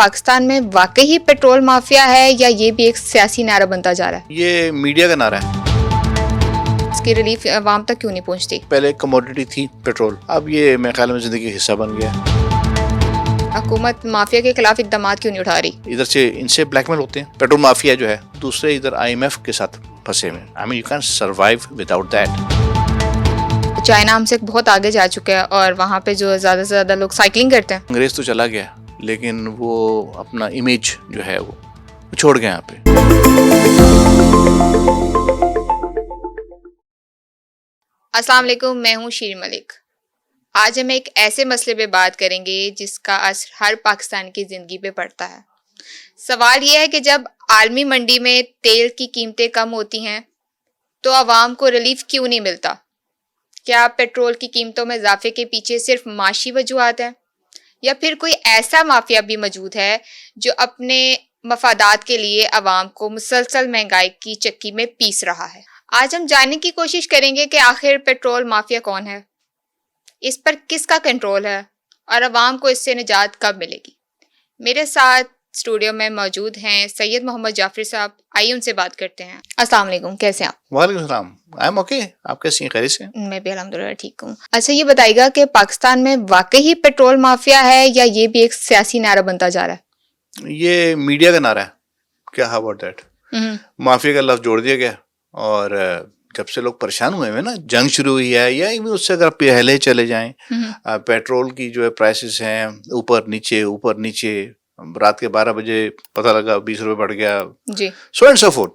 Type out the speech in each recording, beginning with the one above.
पाकिस्तान में वाकई ही petrol mafia है या ये भी एक सियासी नारा बनता जा रहा है? ये मीडिया का नारा है। इसकी रिलीफ आवाम तक क्यों नहीं पहुंचती? पहले कमोडिटी थी पेट्रोल, अब ये मेरे ख्याल में जिंदगी का हिस्सा बन गया। हुकूमत माफिया के खिलाफ इकदाम क्यों नहीं उठा रही? इधर से इनसे ब्लैकमेल होते हैं पेट्रोल माफिया जो है, दूसरे इधर IMF के साथ फंसे हुए। I mean you can survive without that. China हमसे बहुत आगे जा चुका है और वहाँ पे जो ज्यादा से ज्यादा लोग साइकिलिंग करते हैं। अंग्रेज तो चला गया, लेकिन वो अपना इमेज जो है वो छोड़ गए यहाँ पे। अस्सलाम वालेकुम, मैं हूँ शीर मलिक। आज हम एक ऐसे मसले पे बात करेंगे जिसका असर हर पाकिस्तानी की ज़िंदगी पे पड़ता है। सवाल यह है कि जब आलमी मंडी में तेल की कीमतें कम होती हैं तो आवाम को रिलीफ क्यों नहीं मिलता? क्या पेट्रोल की कीमतों में इजाफे के पीछे सिर्फ माशी वजूहात हैं या फिर कोई ऐसा माफिया भी मौजूद है जो अपने मफादात के लिए आवाम को मुसलसल महंगाई की चक्की में पीस रहा है? आज हम जानने की कोशिश करेंगे कि आखिर पेट्रोल माफिया कौन है, इस पर किसका कंट्रोल है और आवाम को इससे निजात कब मिलेगी। मेरे साथ स्टूडियो में मौजूद हैं सैयद मोहम्मद जाफरी साहब। आइए उनसे बात करते हैं। अस्सलाम वालेकुम, कैसे हैं आप? वालेकुम सलाम, आई एम ओके। आप कैसी हैं? खैरियत से? मैं भी अल्हम्दुलिल्लाह ठीक हूँ। अच्छा, ये बताइएगा कि पाकिस्तान में वाकई ही पेट्रोल माफिया है या ये भी एक सियासी नारा बनता जा रहा है? ये मीडिया का नारा है। क्या हाउ अबाउट दैट? माफिया का लफ्ज जोड़ दिया गया और जब से लोग परेशान हुए हैं ना, जंग शुरू हुई है या इवन उससे अगर पहले चले जाएं, पेट्रोल की जो है प्राइसेस हैं ऊपर नीचे, रात के 12 बजे पता लगा 20 रुपए बढ़ गया जी, सो एंड सो फोर्थ।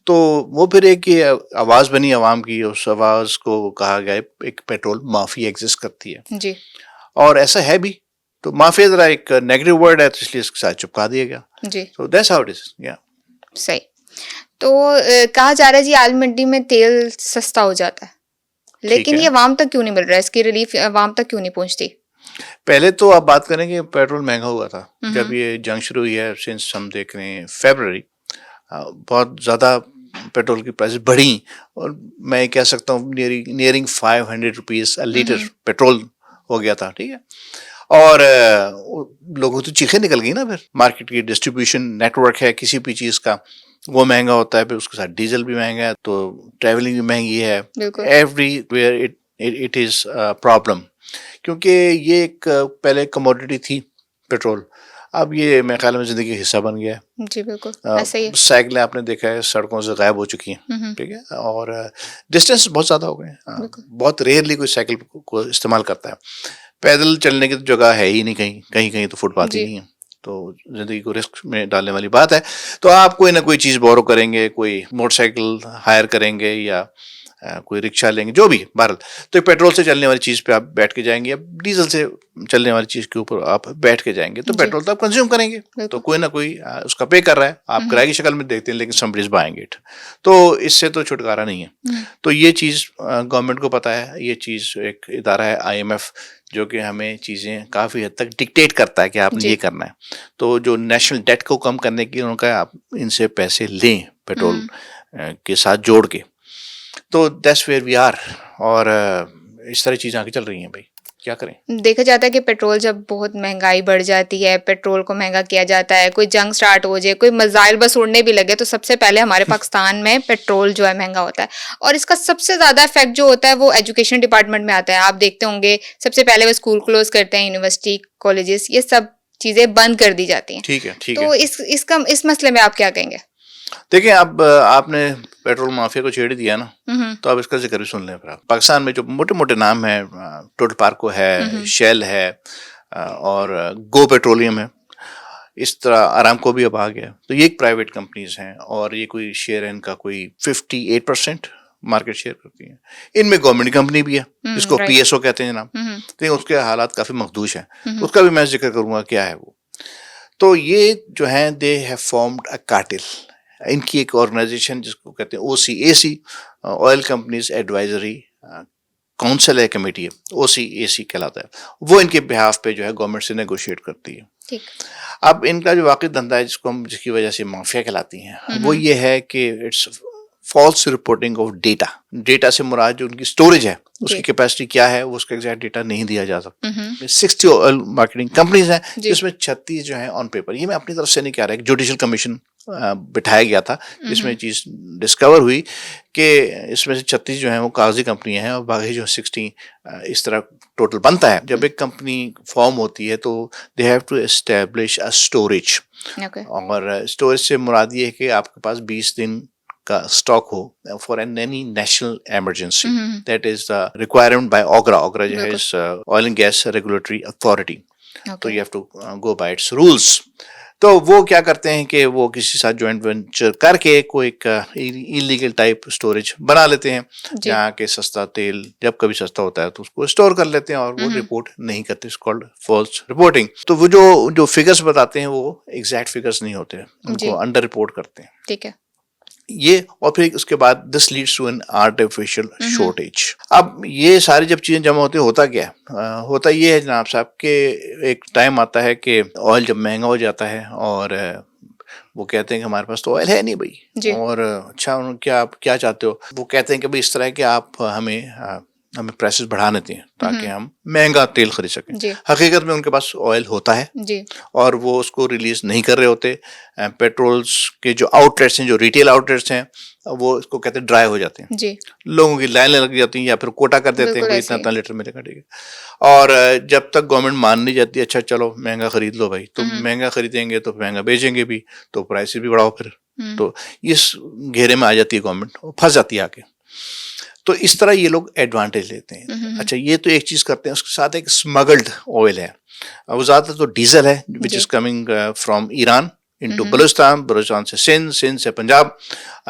तो वो फिर एक ये आवाज बनी आवाम की, उस आवाज को कहा गया एक पेट्रोल माफिया एग्जिस्ट करती है जी, और ऐसा है भी। तो माफिया जरा एक नेगेटिव वर्ड है, तो इसलिए इसके साथ चिपका दिया गया जी। So that's how it is. या सही। तो कहा जा रहा है जी आलमी मंडी में तेल सस्ता हो जाता है, लेकिन ये आवाम तक क्यों नहीं मिल रहा है? इसकी रिलीफ आवाम तक क्यों नहीं पहुंचती? पहले तो आप बात करें कि पेट्रोल महंगा हुआ था जब ये जंग शुरू हुई है। सिंस हम देख रहे हैं फरवरी, बहुत ज़्यादा पेट्रोल की प्राइस बढ़ी और मैं कह सकता हूँ नियरिंग 500 रुपीज़ लीटर पेट्रोल हो गया था। ठीक है, और लोगों तो चीखें निकल गई ना। फिर मार्केट की डिस्ट्रीब्यूशन नेटवर्क है किसी भी चीज़ का, वो महंगा होता है, फिर उसके साथ डीजल भी महंगा है, तो ट्रैवलिंग भी महंगी है। एवरीवेयर इट इज़ प्रॉब्लम, क्योंकि ये एक पहले कमोडिटी थी पेट्रोल, अब ये मेरे ख्याल में जिंदगी का हिस्सा बन गया है जी। बिल्कुल ऐसा ही है। साइकिलें आपने देखा है सड़कों से गायब हो चुकी हैं। ठीक है, और डिस्टेंस बहुत ज़्यादा हो गए। बहुत रेयरली कोई साइकिल को इस्तेमाल करता है। पैदल चलने की तो जगह है ही नहीं, कहीं तो फुटपाथ ही नहीं है, तो जिंदगी को रिस्क में डालने वाली बात है। तो आप कोई ना कोई चीज़ बोरो करेंगे, कोई मोटरसाइकिल हायर करेंगे या कोई रिक्शा लेंगे, जो भी बहरहाल, तो पेट्रोल से चलने वाली चीज़ पे आप बैठ के जाएंगे या डीजल से चलने वाली चीज़ के ऊपर आप बैठ के जाएंगे, तो पेट्रोल तो आप कंज्यूम करेंगे, तो कोई ना कोई उसका पे कर रहा है। आप किराए की शक्ल में देखते हैं, लेकिन समबडी इज बाइंग इट, तो इससे तो छुटकारा नहीं है। तो ये चीज़ गवर्नमेंट को पता है। ये चीज़ एक इदारा है IMF जो कि हमें चीज़ें काफ़ी हद तक डिक्टेट करता है कि आपने ये करना है। तो जो नेशनल डेट को कम करने की उन्होंने कहा आप इनसे पैसे लें पेट्रोल के साथ जोड़ के, तो दैट्स वेयर वी आर। और इस तरह चीज़ें आगे चल रही हैं। भाई क्या करें? देखा जाता है कि पेट्रोल जब बहुत महंगाई बढ़ जाती है, पेट्रोल को महंगा किया जाता है, कोई जंग स्टार्ट हो जाए, कोई मिसाइल बस उड़ने भी लगे, तो सबसे पहले हमारे पाकिस्तान में पेट्रोल जो है महंगा होता है। और इसका सबसे ज़्यादा इफेक्ट जो होता है वो एजुकेशन डिपार्टमेंट में आता है। आप देखते होंगे सबसे पहले वो स्कूल क्लोज करते हैं, यूनिवर्सिटी कॉलेजेस, ये सब चीज़ें बंद कर दी जाती हैं। ठीक है, तो इस मसले में आप क्या कहेंगे? देखिए, अब आपने पेट्रोल माफिया को छेड़ दिया ना, तो अब इसका जिक्र भी सुन लें। फिर पाकिस्तान में जो मोटे मोटे नाम है, टोटल पार्को है, शेल है और गो पेट्रोलियम है, इस तरह आरामको भी अब आ गया। तो ये एक प्राइवेट कंपनीज हैं और ये कोई शेयर है इनका कोई 58% मार्केट शेयर करती है। इनमें गवर्नमेंट कंपनी भी है जिसको PSO कहते हैं जनाब, तो उसके हालात काफ़ी मखदूश हैं। उसका भी मैं जिक्र करूँगा क्या है वो। तो ये जो है they have formed a cartel. इनकी एक ऑर्गेनाइजेशन जिसको कहते हैं OCAC, oil companies advisory council है, कमेटी है, OCAC कहलाता है। वो इनके बिहाफ पे जो है गवर्नमेंट से नेगोशिएट करती है। ठीक। अब इनका जो वाकई धंधा है जिसकी वजह से माफिया कहलाती हैं, वो ये है कि it's false reporting of data. Data से मुराद जो उनकी स्टोरेज है उसकी जी। कैपेसिटी क्या है, वो उसका एग्जैक्ट डेटा नहीं दिया जा सकता। हम्म। 60 ऑयल मार्केटिंग कंपनीज हैं जी। जिसमें 36 जो है ऑन पेपर। ये मैं अपनी तरफ से नहीं कह रहा, एक जुडिशियल कमीशन बिठाया गया था जिसमें चीज डिस्कवर हुई कि इसमें से 36 जो है वो कागजी कंपनियां हैं और बाकी जो 60 इस तरह टोटल बनता है। जब एक कंपनी फॉर्म होती है तो they have to establish a storage, okay. और स्टोरेज से मुराद ये है कि आपके पास 20 दिन का स्टॉक हो for an any national emergency. That is the requirement by OGRA. OGRA जो है is oil and gas regulatory authority. तो you have to go by its rules. तो वो क्या करते हैं कि वो किसी साथ जॉइंट वेंचर करके कोई एक इलीगल टाइप स्टोरेज बना लेते हैं जहाँ के सस्ता तेल जब कभी सस्ता होता है तो उसको स्टोर कर लेते हैं और वो रिपोर्ट नहीं करते। It's called false reporting. तो वो जो फिगर्स बताते हैं वो एग्जैक्ट फिगर्स नहीं होते, उनको अंडर रिपोर्ट करते हैं। ठीक है। ये और फिर उसके बाद this leads to an artificial shortage. अब ये सारी जब चीजें जमा होती है होता क्या है? होता ये है जनाब साहब के एक टाइम आता है कि ऑयल जब महंगा हो जाता है और वो कहते हैं कि हमारे पास तो ऑयल है नहीं भाई, और अच्छा क्या आप क्या चाहते हो? वो कहते हैं कि भाई इस तरह है कि आप हमें प्राइसेस बढ़ाने दें ताकि हम महंगा तेल खरीद सकें। हकीकत में उनके पास ऑयल होता है जी। और वो उसको रिलीज नहीं कर रहे होते। पेट्रोल्स के जो आउटलेट्स हैं, जो रिटेल आउटलेट्स हैं, वो इसको कहते हैं ड्राई हो जाते हैं जी। लोगों की लाइनें लग जाती हैं या फिर कोटा कर देते हैं भाई इतना इतना लीटर मिलेगा, ठीक है। और जब तक गवर्नमेंट मान नहीं जाती अच्छा चलो महंगा खरीद लो भाई, तो महंगा खरीदेंगे तो महंगा बेचेंगे भी तो प्राइसेस भी बढ़ाओ फिर। तो इस घेरे में आ जाती है गवर्नमेंट, फंस जाती है आके। तो इस तरह ये लोग एडवांटेज लेते हैं। अच्छा ये तो एक चीज करते हैं, उसके साथ एक स्मगल्ड ऑयल है, वो ज्यादातर तो डीजल है which is coming from Iran into Balochistan, Balochistan से सिंध, सिंध से पंजाब।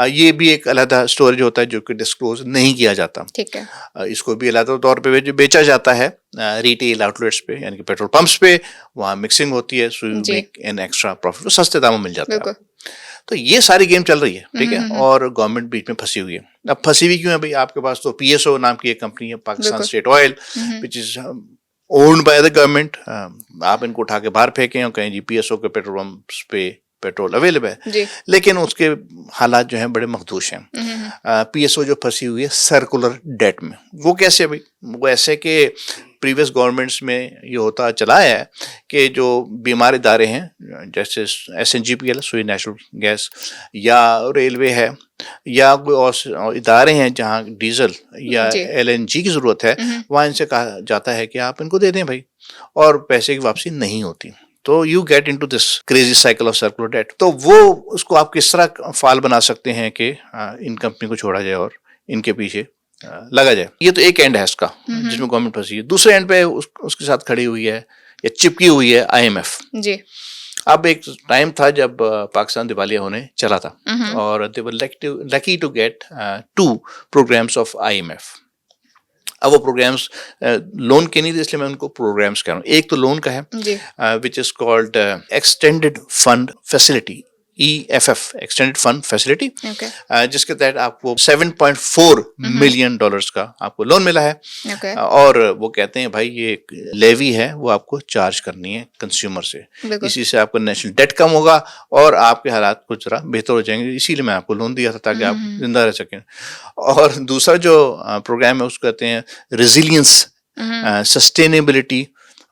ये भी एक अलग स्टोरेज होता है जो कि डिस्क्लोज नहीं किया जाता। ठीक है। इसको भी अलग तौर पे बेचा जाता है रिटेल आउटलेट्स पे, यानी कि पेट्रोल पंप्स पे। वहाँ मिक्सिंग होती है, so you make an extra profit, तो सस्ते दामों में मिल जाता है। तो ये सारी गेम चल रही है, ठीक है, और गवर्नमेंट बीच में फंसी हुई है। अब फंसी हुई क्यों है भाई? आपके पास तो पीएसओ नाम की एक कंपनी है, Pakistan state oil, which is owned by the government. आप इनको उठा के बाहर फेंकें और कहें जी पीएसओ के पेट्रोल पंप्स पे पेट्रोल अवेलेबल है, लेकिन उसके हालात जो हैं बड़े मखदूश हैं। पीएसओ जो फंसी हुई है सर्कुलर डेट में। वो कैसे भाई? वो ऐसे कि प्रीवियस गवर्नमेंट्स में ये होता चला है कि जो बीमार इदारे हैं जैसे SNGPL सुई नेशनल गैस, या रेलवे है, या कोई और इदारे हैं जहाँ डीजल या LNG की जरूरत है, वहाँ इनसे कहा जाता है कि आप इनको दे दें भाई, और पैसे की वापसी नहीं होती। तो you get into this crazy cycle of circular debt. तो वो उसको आप किस तरह फाल बना सकते हैं कि इन कंपनी को छोड़ा जाए और इनके पीछे लगा जाए। ये तो एक एंड है इसका जिसमें गवर्नमेंट फंसी है। दूसरे एंड पे उसके साथ खड़ी हुई है या चिपकी हुई है IMF जी। अब एक टाइम था जब पाकिस्तान दिवालिया होने चला था और they were lucky to get 2 programs of IMF। अब वो प्रोग्राम्स लोन के नहीं थे, इसलिए मैं उनको प्रोग्राम्स कह रहा हूँ। एक तो लोन का है which is called extended fund facility, EFF, extended fund facility, जिसके तहत आपको $7.4 मिलियन का आपको लोन मिला है। और वो कहते हैं भाई ये एक लेवी है वो आपको चार्ज करनी है कंज्यूमर से, इसी से आपका नेशनल डेट कम होगा और आपके हालात कुछ जरा बेहतर हो जाएंगे, इसीलिए मैं आपको लोन दिया था ताकि आप जिंदा रह सकें। और दूसरा जो प्रोग्राम है उसको कहते हैं रेजिलियंस सस्टेनेबिलिटी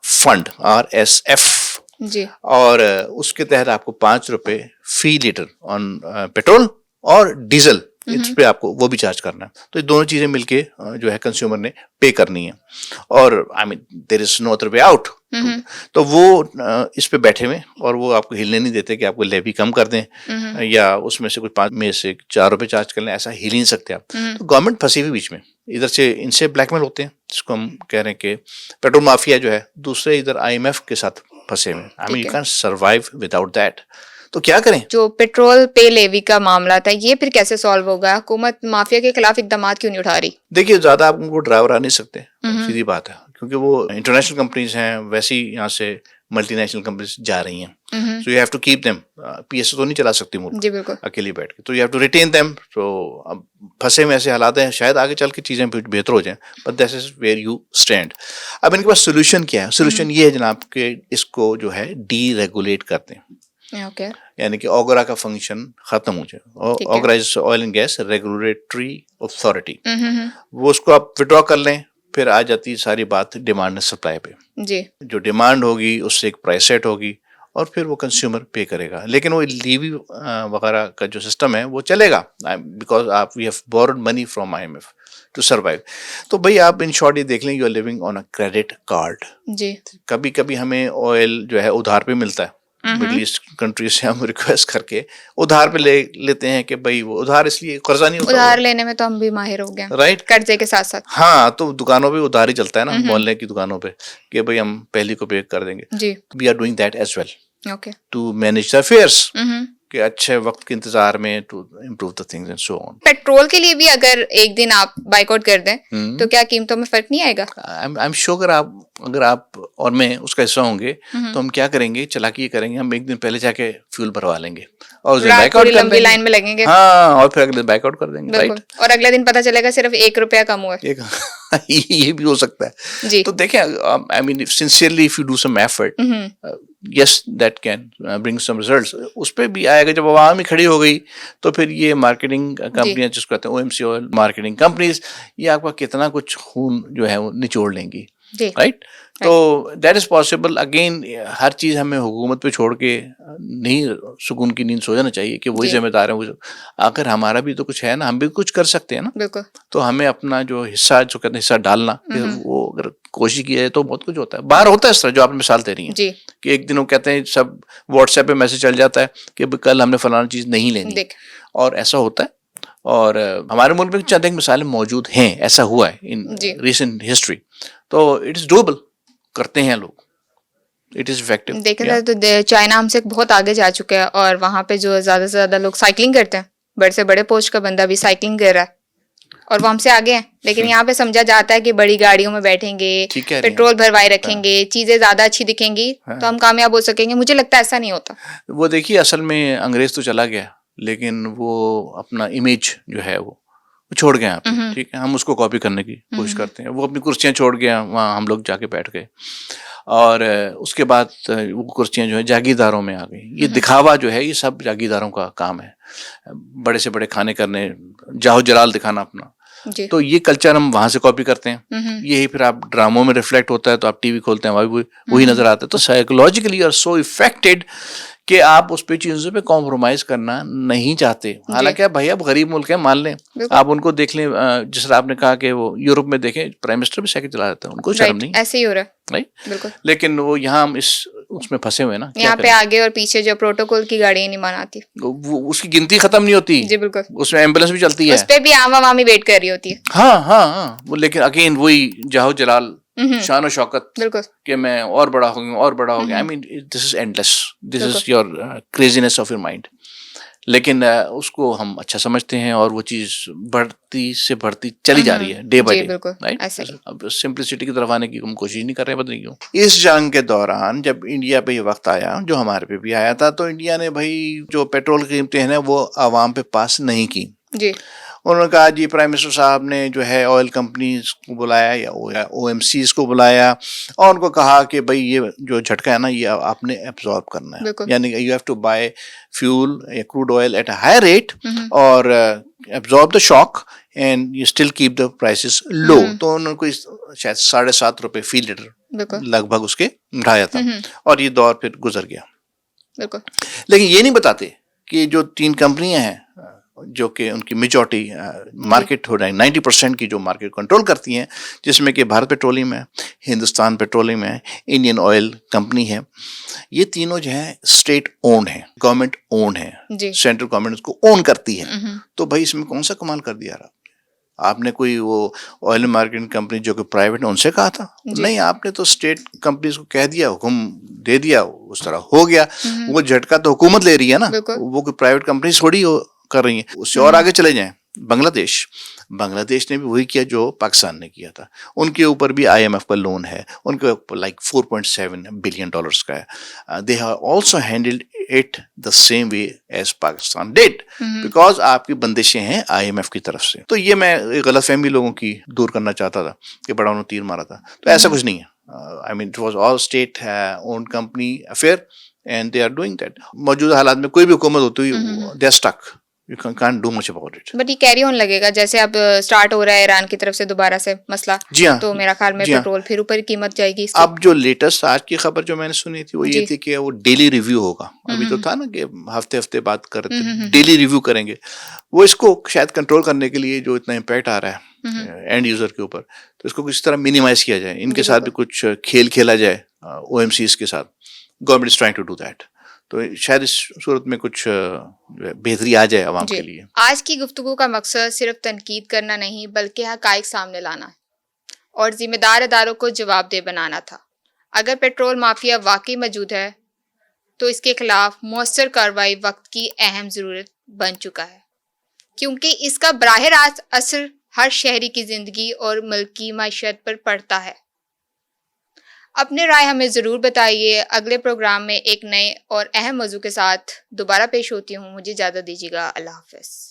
फंड, RSF जी। और उसके तहत आपको ₹5 फी लीटर ऑन पेट्रोल और डीजल इस पे आपको वो भी चार्ज करना है। तो ये दोनों चीजें मिलके जो है कंज्यूमर ने पे करनी है, और I mean there is no other way out. तो वो इस पे बैठे हुए और वो आपको हिलने नहीं देते कि आपको लेवी कम कर दें या उसमें से कुछ 5 में से ₹4 चार्ज कर लें, ऐसा हिल ही नहीं सकते आप। तो गवर्नमेंट फंसी हुई बीच में, इधर से इनसे ब्लैकमेल होते हैं जिसको हम कह रहे हैं कि पेट्रोल माफिया जो है, दूसरे इधर IMF के साथ फंसे हुए। I mean you can survive without that. तो क्या करें? जो पेट्रोल पे लेवी का मामला था ये फिर कैसे सॉल्व होगा? हुकूमत माफिया के खिलाफ इकदाम क्यों नहीं उठा रही? देखिए ज्यादा आप उनको ड्राइवर आ नहीं सकते, सीधी बात है, क्योंकि वो इंटरनेशनल कंपनीज हैं, वैसे ही यहाँ से मल्टीनेशनल कंपनीज जा रही हैं। So you have to keep them. PSO तो नहीं चला सकती मुल्क जी बिल्कुल अकेली बैठ के, तो you have to retain them. तो अब फंसे में ऐसे हालात हैं, शायद आगे चल के चीजें बेहतर हो जाएं, but that is where you stand. अब इनके पास सोल्यूशन क्या है? सोल्यूशन ये है जनाब कि इसको जो है डीरेगुलेट करते हैं। ओके। यानी कि ओगरा का फंक्शन खत्म हो जाए। ठीक है। OGRA is oil and gas regulatory authority, hmm. वो उसको आप विड्रॉ कर लें, फिर आ जाती है सारी बात डिमांड एंड सप्लाई पे। जी। जो डिमांड होगी उससे एक प्राइस सेट होगी और फिर वो कंज्यूमर पे करेगा। लेकिन वो लीवी वगैरह का जो सिस्टम है वो चलेगा, बिकॉज आप we have borrowed money from IMF to survive. तो भाई आप इन शॉर्ट ये देख लें, you are living on a credit card. जी। कभी कभी हमें ऑयल जो है उधार पे मिलता है, मिडिल ईस्ट कंट्रीज से हम रिक्वेस्ट करके उधार पे ले लेते हैं कि भाई वो उधार इसलिए कर्जा नहीं होता, उधार लेने में तो हम भी माहिर हो गए, राइट, कर्जे के साथ साथ। हाँ, तो दुकानों पे उधार ही चलता है ना, मोहल्ले की दुकानों पे, कि भाई हम पहली को पे कर देंगे। जी। We are doing that as well okay. To manage the affairs, कि अच्छे वक्त के इंतजार में to improve the things and so on. Petrol के लिए भी अगर एक दिन आप बाइकआउट कर दें तो क्या कीमतों में फर्क नहीं आएगा? आई एम श्योर अगर आप और मैं उसका हिस्सा होंगे तो हम क्या करेंगे, चालाकी ये करेंगे, हम एक दिन पहले जाके फ्यूल भरवा लेंगे और उस दिन रात बैकआउट पूरी कर लंबी देंगे। लाइन में लगेंगे। हाँ, और फिर अगले दिन बैकआउट कर देंगे, बिल्कुल। राइट। और अगले दिन पता चलेगा सिर्फ 1 रुपया कम हुआ है। एक ये भी हो सकता है। जी। तो देखें, I mean sincerely if you do some effort, yes that can bring some results. उस पे भी आएगा जब आवाम ही खड़ी हो गई, तो फिर ये मार्केटिंग कंपनियां जिसको कहते हैं OMC ऑयल मार्केटिंग कंपनीज, ये आपका कितना कुछ खून जो है वो निचोड़ लेंगी, राइट। तो दैट इज पॉसिबल। अगेन हर चीज हमें हुकूमत पे छोड़ के नहीं सुकून की नींद सो जाना चाहिए कि वही जिम्मेदार है। अगर हमारा भी तो कुछ है ना, हम भी कुछ कर सकते हैं ना। बिल्कुल। तो हमें अपना जो हिस्सा, जो कहते हैं हिस्सा डालना, वो अगर कोशिश की जाए तो बहुत कुछ होता है। बाहर होता है इस तरह जो आपने मिसाल दे रही है जी। कि एक दिन वो कहते हैं सब व्हाट्सएप पे मैसेज चल जाता है कि कल हमने फलाना चीज नहीं लेनी, और ऐसा होता है। और हमारे मुल्क में चंद एक मिसालें मौजूद हैं, ऐसा हुआ है इन रिसेंट हिस्ट्री। तो इट इज डूएबल, करते हैं लोग, इट इज इफेक्टिव। देखा जाए तो चाइना हमसे बहुत आगे जा चुका है, और वहां पे जो ज्यादा से ज्यादा लोग साइकिलिंग करते हैं, बड़े से बड़े पोस्ट का बंदा भी साइकिलिंग कर रहा है, और वो हमसे आगे हैं। लेकिन यहाँ पे समझा जाता है कि बड़ी गाड़ियों में बैठेंगे, पेट्रोल भरवाए रखेंगे, चीजें ज्यादा अच्छी दिखेंगी तो हम कामयाब हो सकेंगे। मुझे लगता है ऐसा नहीं होता। वो देखिए, असल में अंग्रेज तो चला गया, लेकिन वो अपना इमेज जो है वो छोड़ गए यहाँ पे, ठीक है। हम उसको कॉपी करने की कोशिश करते हैं। वो अपनी कुर्सियां छोड़ गया, वहाँ हम लोग जाके बैठ गए, और उसके बाद वो कुर्सियां जो है जागीरदारों में आ गई। ये दिखावा जो है ये सब जागीरदारों का काम है, बड़े से बड़े खाने करने, जाहो जलाल दिखाना अपना। तो ये कल्चर हम वहां से कॉपी करते हैं। यही फिर आप ड्रामों में रिफ्लेक्ट होता है, तो आप टीवी खोलते हैं वही नजर आता है। तो साइकोलॉजिकली आर सो इफेक्टेड कि आप उस पे चीजों पे कॉम्प्रोमाइज करना नहीं चाहते। हालांकि आप भैया गरीब मुल्क है, मान लें, आप उनको देख लें, जिस तरह आपने कहा कि वो यूरोप में देखें प्राइम मिनिस्टर भी साइकिल चला जाता है, उनको शर्म नहीं, ऐसे ही हो रहा है, राइट। बिल्कुल। लेकिन वो यहाँ हम उसमें फंसे हुए ना, यहाँ पे आगे और पीछे जो प्रोटोकॉल की गाड़ियां नहीं मानाती, वो उसकी गिनती खत्म नहीं होती। जी बिल्कुल। उसमें एम्बुलेंस भी चलती है, उस पे भी आम आवामी वेट कर रही होती है। हाँ, वो लेकिन अगेन वही जाहो जलाल, शान और शौकत, बिल्कुल, कि मैं और बड़ा हो गया और बड़ा हो गया। I mean this is endless, this is your craziness of your mind. लेकिन उसको हम अच्छा समझते हैं, और वो चीज बढ़ती से बढ़ती चली जा रही है डे बाय डे, राइट। अब सिंपलिसिटी की तरफ आने की हम कोशिश नहीं कर रहे हैं, पता नहीं क्यों। इस जंग के दौरान जब इंडिया पे ये वक्त आया, जो हमारे पे भी आया था, तो इंडिया ने भाई जो पेट्रोल की कीमतें हैं वो आवाम पे पास नहीं की जी। उन्होंने कहा जी, प्राइम मिनिस्टर साहब ने जो है ऑयल कंपनीज को बुलाया या OMCs को बुलाया, और उनको कहा कि भाई ये जो झटका है ना, ये आपने एब्जॉर्ब करना है, यानी you have to buy fuel या crude oil at a high rate और absorb the shock and you still keep the prices low. तो उनको शायद 7.5 रुपए फी लीटर लगभग उसके बढ़ाया था, और ये दौर फिर गुजर गया। लेकिन ये नहीं बताते कि जो 3 कंपनियां हैं जो कि उनकी मेजॉरिटी मार्केट हो रहा है, 90% की जो मार्केट कंट्रोल करती हैं, जिसमें कि भारत पेट्रोलियम है, हिंदुस्तान पेट्रोलियम है, इंडियन ऑयल कंपनी है, ये तीनों जो है स्टेट ओन है, गवर्नमेंट ओन है, सेंट्रल गवर्नमेंट उसको ओन करती है। तो भाई इसमें कौन सा कमाल कर दिया आपने? कोई वो ऑयल मार्केटिंग कंपनी जो कि प्राइवेट है उनसे कहा था? नहीं, आपने तो स्टेट कंपनीज को कह दिया, हुक्म दे दिया, उस तरह हो गया। वो झटका तो हुकूमत ले रही है ना, वो कोई प्राइवेट कंपनी थोड़ी कर रही है। उससे और आगे चले जाएं, बांग्लादेश ने भी वही किया जो पाकिस्तान ने किया था। उनके ऊपर भी IMF का लोन है, उनके ऊपर लाइक $4.7 बिलियन का है। They have also handled it the same way as Pakistan did, because आपकी बंदिशें हैं IMF की तरफ से। तो ये मैं गलतफहमी लोगों की दूर करना चाहता था कि बड़ा उन्होंने तीर मारा था, तो ऐसा कुछ नहीं है। I mean it was all state owned company affair and they are doing that. मौजूदा हालात में कोई भी हुकूमत होती है, they are stuck, you can't do much about it. But ये कैरी ऑन लगेगा, जैसे अब स्टार्ट हो रहा है ईरान की तरफ से दोबारा से मसला, जी हाँ, तो मेरा ख्याल में जी हाँ। पेट्रोल फिर ऊपर कीमत जाएगी इसकी। अब जो लेटेस्ट आज की खबर जो मैंने सुनी थी वो ये जी। थी कि वो डेली रिव्यू होगा। अभी तो था ना कि हफ्ते हफ्ते बात कर रहे थे, डेली रिव्यू करेंगे। वो इसको शायद कंट्रोल करने के लिए, जो इतना इम्पैक्ट आ रहा है एंड यूजर के ऊपर, तो इसको किसी तरह मिनिमाइज किया जाए, इनके जी साथ भी बिल्कुल। कुछ खेल खेला जाए ओएमसीज के साथ। Government is trying to do that, तो शायद इस सूरत में कुछ बेहतरी आ जाए आवाम जी, के लिए। आज की गुफ्तगू का मकसद सिर्फ तनकीद करना नहीं बल्कि हकाइक सामने लाना है और जिम्मेदार अदारों को जवाबदेह बनाना था। अगर पेट्रोल माफिया वाकई मौजूद है तो इसके खिलाफ मौसर कार्रवाई वक्त की अहम ज़रूरत बन चुका है, क्योंकि इसका बराह रास्त असर हर शहरी की ज़िंदगी और मुल्क की मईशत पर पड़ता है। अपने राय हमें ज़रूर बताइए। अगले प्रोग्राम में एक नए और अहम मौजू के साथ दोबारा पेश होती हूँ। मुझे इजाज़त दीजिएगा। अल्लाह हाफ़िज़।